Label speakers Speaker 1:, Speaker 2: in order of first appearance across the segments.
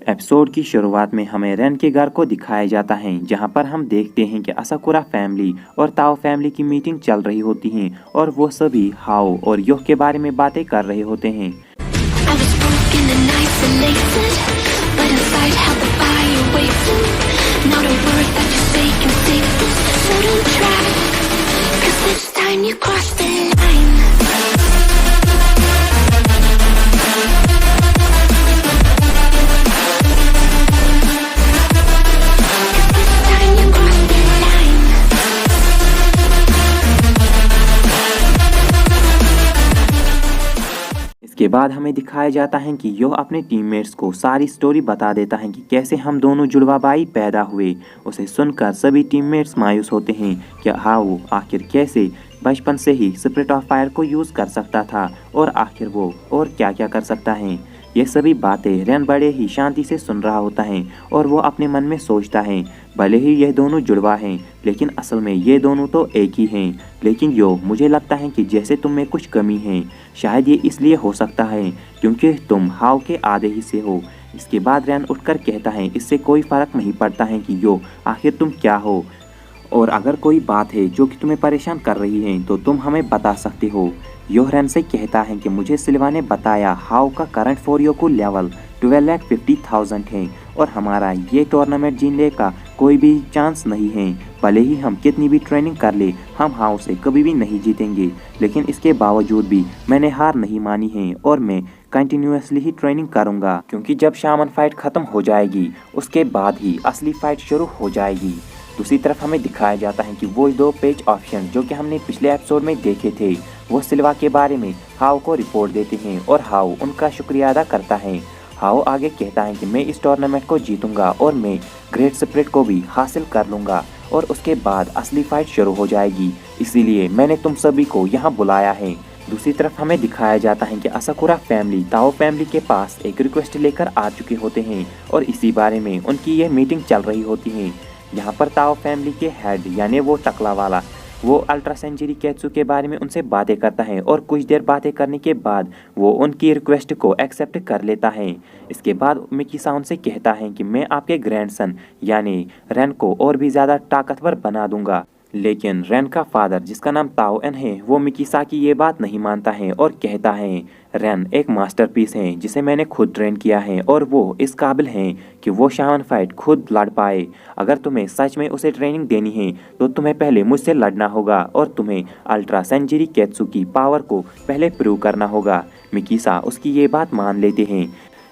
Speaker 1: Episode की शुरुआत में हमें रेन के घर को दिखाया जाता है, जहां पर हम देखते हैं कि असाकुरा फैमिली और ताओ फैमिली की मीटिंग चल रही होती है और वो सभी हाओ और योह के बारे में बातें कर रहे होते हैं।
Speaker 2: I was broken and isolated, but inside held the fire waiting. Not a word that you say can save us, so don't try, 'cause this time you crossed the line.
Speaker 1: इसके बाद हमें दिखाया जाता है कि यो अपने टीममेट्स को सारी स्टोरी बता देता है कि कैसे हम दोनों जुड़वा भाई पैदा हुए। उसे सुनकर सभी टीममेट्स मायूस होते हैं कि हाओ आखिर कैसे बचपन से ही स्पिरिट ऑफ फायर को यूज़ कर सकता था और आखिर वो और क्या क्या कर सकता है। ये सभी बातें रेन बड़े ही शांति से सुन रहा होता है और वो अपने मन में सोचता है, भले ही यह दोनों जुड़वा हैं लेकिन असल में ये दोनों तो एक ही हैं। लेकिन यो, मुझे लगता है कि जैसे तुम में कुछ कमी है, शायद ये इसलिए हो सकता है क्योंकि तुम हाओ के आधे हिस्से हो। इसके बाद रेन उठकर कहता है, इससे कोई फ़र्क नहीं पड़ता है कि यो आखिर तुम क्या हो, और अगर कोई बात है जो कि तुम्हें परेशान कर रही है तो तुम हमें बता सकते हो। यो रेन से कहता है कि मुझे सिल्वा ने बताया हाओ का करंट फोरियोकू लेवल 12,50,000 है और हमारा ये टूर्नामेंट जीतने का कोई भी चांस नहीं है। भले ही हम कितनी भी ट्रेनिंग कर ले, हम हाओ से कभी भी नहीं जीतेंगे, लेकिन इसके बावजूद भी मैंने हार नहीं मानी है और मैं कंटिन्यूसली ही ट्रेनिंग करूँगा, क्योंकि जब शामन फाइट ख़त्म हो जाएगी उसके बाद ही असली फाइट शुरू हो जाएगी। दूसरी तरफ हमें दिखाया जाता है कि वो दो पेज ऑप्शन जो कि हमने पिछले एपिसोड में देखे थे, वो सिल्वा के बारे में हाओ को रिपोर्ट देते हैं और हाओ उनका शुक्रिया अदा करता है। हाओ आगे कहता है कि मैं इस टूर्नामेंट को जीतूंगा और मैं ग्रेट स्पिरिट को भी हासिल कर लूँगा और उसके बाद असली फाइट शुरू हो जाएगी, इसीलिए मैंने तुम सभी को यहाँ बुलाया है। दूसरी तरफ हमें दिखाया जाता है कि असाकुरा फैमिली ताओ फैमिली के पास एक रिक्वेस्ट लेकर आ चुके होते हैं और इसी बारे में उनकी ये मीटिंग चल रही होती है। यहाँ पर ताओ फैमिली के हेड यानी वो टकला वाला, वो अल्ट्रा सेंचुरी कैत्सू के बारे में उनसे बातें करता है और कुछ देर बातें करने के बाद वो उनकी रिक्वेस्ट को एक्सेप्ट कर लेता है। इसके बाद मिकीसा उनसे कहता है कि मैं आपके ग्रैंडसन यानी रेन को और भी ज़्यादा ताकतवर बना दूंगा। लेकिन रेन का फादर जिसका नाम ताओ एन है, वो मिकीसा की ये बात नहीं मानता है और कहता है रेन एक मास्टरपीस है जिसे मैंने खुद ट्रेन किया है और वो इस काबिल हैं कि वो शामन फाइट खुद लड़ पाए। अगर तुम्हें सच में उसे ट्रेनिंग देनी है तो तुम्हें पहले मुझसे लड़ना होगा और तुम्हें अल्ट्रा सेंचुरी कैत्सू की पावर को पहले प्रूव करना होगा। मिकीसा उसकी ये बात मान लेते हैं।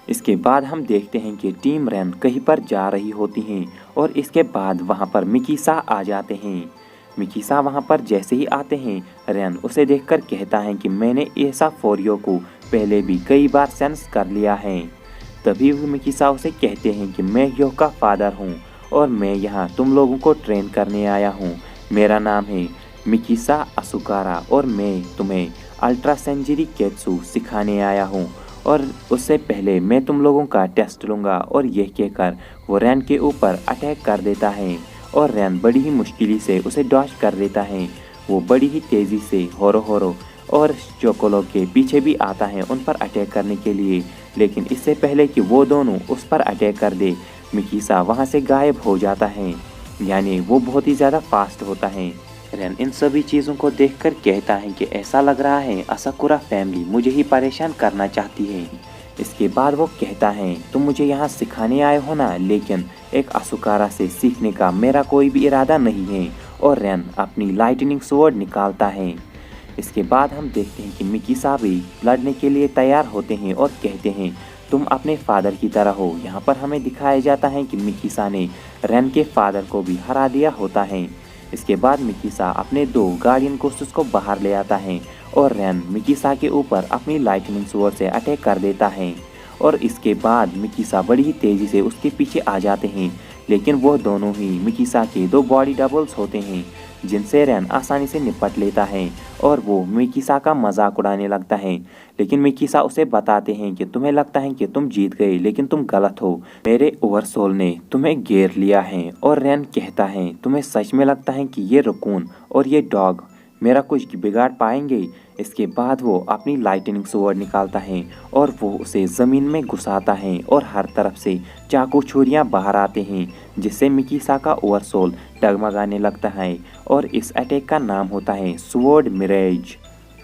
Speaker 1: इसके बाद हम देखते हैं कि टीम रेन कहीं पर जा रही होती हैं और इसके बाद वहाँ पर मिकीसा आ जाते हैं। मिकीसा वहाँ पर जैसे ही आते हैं, रेन उसे देखकर कहता है कि मैंने ऐसा फोरियो को पहले भी कई बार सेंस कर लिया है। तभी वो मिकीसा उसे कहते हैं कि मैं योह का फादर हूँ और मैं यहाँ तुम लोगों को ट्रेन करने आया हूँ। मेरा नाम है मिकीसा असुकारा और मैं तुम्हें अल्ट्रा सेंचुरी कैत्सू सिखाने आया हूँ और उससे पहले मैं तुम लोगों का टेस्ट लूँगा। और यह कहकर वो रेन के ऊपर अटैक कर देता है और रेन बड़ी ही मुश्किल से उसे डॉज कर देता है। वो बड़ी ही तेज़ी से होरो और चोकोलो के पीछे भी आता है उन पर अटैक करने के लिए, लेकिन इससे पहले कि वो दोनों उस पर अटैक कर दे, मिकीसा वहाँ से गायब हो जाता है, यानी वो बहुत ही ज़्यादा फास्ट होता है। रेन इन सभी चीज़ों को देखकर कहता है कि ऐसा लग रहा है असाकुरा फैमिली मुझे ही परेशान करना चाहती है। इसके बाद वो कहता है तुम मुझे यहाँ सिखाने आए हो ना, लेकिन एक असुकारा से सीखने का मेरा कोई भी इरादा नहीं है। और रेन अपनी लाइटनिंग स्वॉर्ड निकालता है। इसके बाद हम देखते हैं कि मिकीसा भी लड़ने के लिए तैयार होते हैं और कहते हैं तुम अपने फादर की तरह हो। यहाँ पर हमें दिखाया जाता है कि मिकीसा ने रेन के फादर को भी हरा दिया होता है। इसके बाद मिकीसा अपने दो गार्डियन कोस्टर्स को बाहर ले आता है और रेन मिकीसा के ऊपर अपनी लाइटनिंग स्वॉर्ड से अटैक कर देता है और इसके बाद मिकीसा बड़ी ही तेज़ी से उसके पीछे आ जाते हैं, लेकिन वो दोनों ही मिकीसा के दो बॉडी डबल्स होते हैं जिनसे रेन आसानी से निपट लेता है और वो मिकीसा का मजाक उड़ाने लगता है। लेकिन मिकीसा उसे बताते हैं कि तुम्हें लगता है कि तुम जीत गए, लेकिन तुम गलत हो, मेरे ओवरसोल ने तुम्हें घेर लिया है। और रेन कहता है तुम्हें सच में लगता है कि ये रकून और ये डॉग मेरा कुछ बिगाड़ पाएंगे। इसके बाद वो अपनी लाइटनिंग स्वॉर्ड निकालता है और वो उसे ज़मीन में घुसाता है और हर तरफ से चाकू छुरियाँ बाहर आते हैं, जिससे मिकीसा का ओवरसोल डगमगाने लगता है और इस अटैक का नाम होता है स्वॉर्ड मिरेज।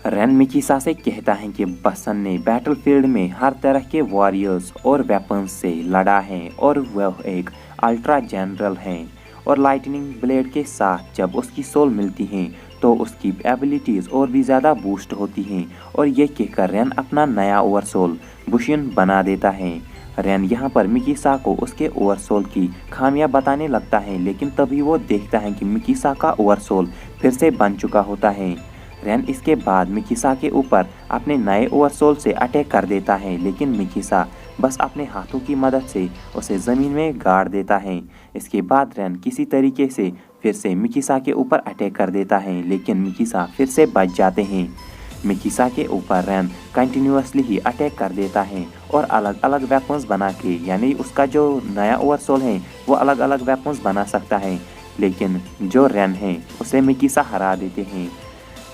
Speaker 1: रेन मिकीसा से कहता है कि बसन ने बैटलफील्ड में हर तरह के वॉरियर्स और वेपन्स से लड़ा है और वह एक अल्ट्रा जनरल है और लाइटनिंग ब्लेड के साथ जब उसकी सोल मिलती है तो उसकी एबिलिटीज़ और भी ज़्यादा बूस्ट होती हैं। और ये कहकर रेन अपना नया ओवरसोल बुशियन बना देता है। रेन यहाँ पर मिकीसा को उसके ओवरसोल की खामियां बताने लगता है, लेकिन तभी वो देखता है कि मिकीसा का ओवरसोल फिर से बन चुका होता है। रेन इसके बाद मिकीसा के ऊपर अपने नए ओवरसोल से अटैक कर देता है, लेकिन मिकीसा बस अपने हाथों की मदद से उसे ज़मीन में गाड़ देता है। इसके बाद रेन किसी तरीके से फिर से मिकीसा के ऊपर अटैक कर देता है, लेकिन मिकीसा फिर से बच जाते हैं। मिकीसा के ऊपर रेन कंटिन्यूअसली ही अटैक कर देता है और अलग अलग वेपन्स बना के, यानी उसका जो नया ओवरसोल है वो अलग अलग वेपन्स बना सकता है, लेकिन जो रेन है उसे मिकीसा हरा देते हैं।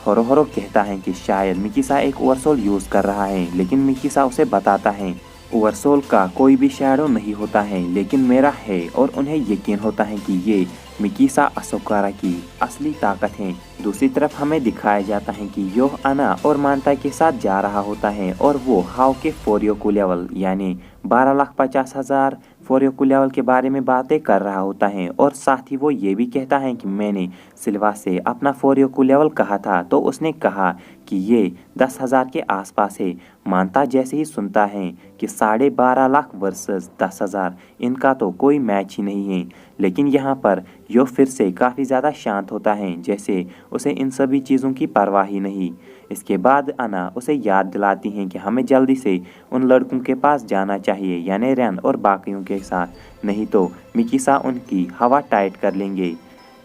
Speaker 1: होरोहोरो कहता है कि शायद मिकीसा एक ओवरसोल यूज़ कर रहा है, लेकिन मिकीसा उसे बताता है ओवरसोल का कोई भी शैडो नहीं होता है, लेकिन मेरा है। और उन्हें यकीन होता है कि ये मिकीसा अशोकारा की असली ताकत है। दूसरी तरफ हमें दिखाया जाता है कि योह आना और मानता के साथ जा रहा होता है और वो हाउ के फोरियोकू लेवल यानी 12,50,000 फोरियोकू लेवल के बारे में बातें कर रहा होता है। और साथ ही वो ये भी कहता है कि मैंने सिल्वा से अपना फोरियोकू लेवल कहा था तो उसने कहा कि ये 10,000 के आसपास है। मानता जैसे ही सुनता है कि 12.5 लाख वर्सेस 10,000, इनका तो कोई मैच ही नहीं है, लेकिन यहाँ पर यो फिर से काफ़ी ज़्यादा शांत होता है, जैसे उसे इन सभी चीज़ों की परवाह ही नहीं। इसके बाद अना उसे याद दिलाती हैं कि हमें जल्दी से उन लड़कों के पास जाना चाहिए, यानी रेन और बाकियों के साथ, नहीं तो मिकीसा उनकी हवा टाइट कर लेंगे।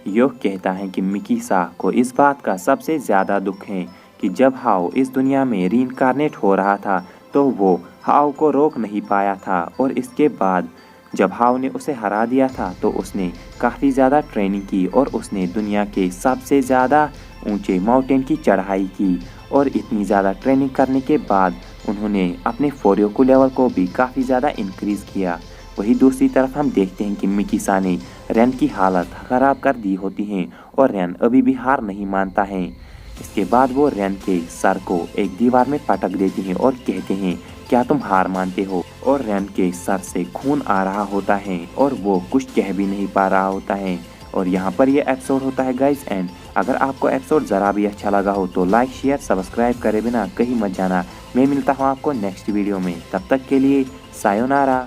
Speaker 1: यो कहता है कि मिकीसा को इस बात का सबसे ज़्यादा दुख है कि जब हाओ इस दुनिया में रीइंकार्नेट हो रहा था तो वो हाओ को रोक नहीं पाया था, और इसके बाद जब हाओ ने उसे हरा दिया था तो उसने काफ़ी ज़्यादा ट्रेनिंग की और उसने दुनिया के सबसे ज़्यादा ऊंचे माउंटेन की चढ़ाई की। और इतनी ज़्यादा ट्रेनिंग करने के बाद उन्होंने अपने फोरियोकू लेवल को भी काफ़ी ज़्यादा इंक्रीज़ किया। वही दूसरी तरफ हम देखते हैं कि मिकीसा ने रेन की हालत ख़राब कर दी होती है और रेन अभी भी हार नहीं मानता है। इसके बाद वो रेन के सर को एक दीवार में पटक देती हैं और कहते हैं क्या तुम हार मानते हो। और रेन के सर से खून आ रहा होता है और वो कुछ कह भी नहीं पा रहा होता है। और यहाँ पर ये एपिसोड होता है गाइस एंड। अगर आपको एपिसोड ज़रा भी अच्छा लगा हो तो लाइक शेयर सब्सक्राइब करे बिना कहीं मत जाना। मैं मिलता हूँ आपको नेक्स्ट वीडियो में, तब तक के लिए सायोनारा।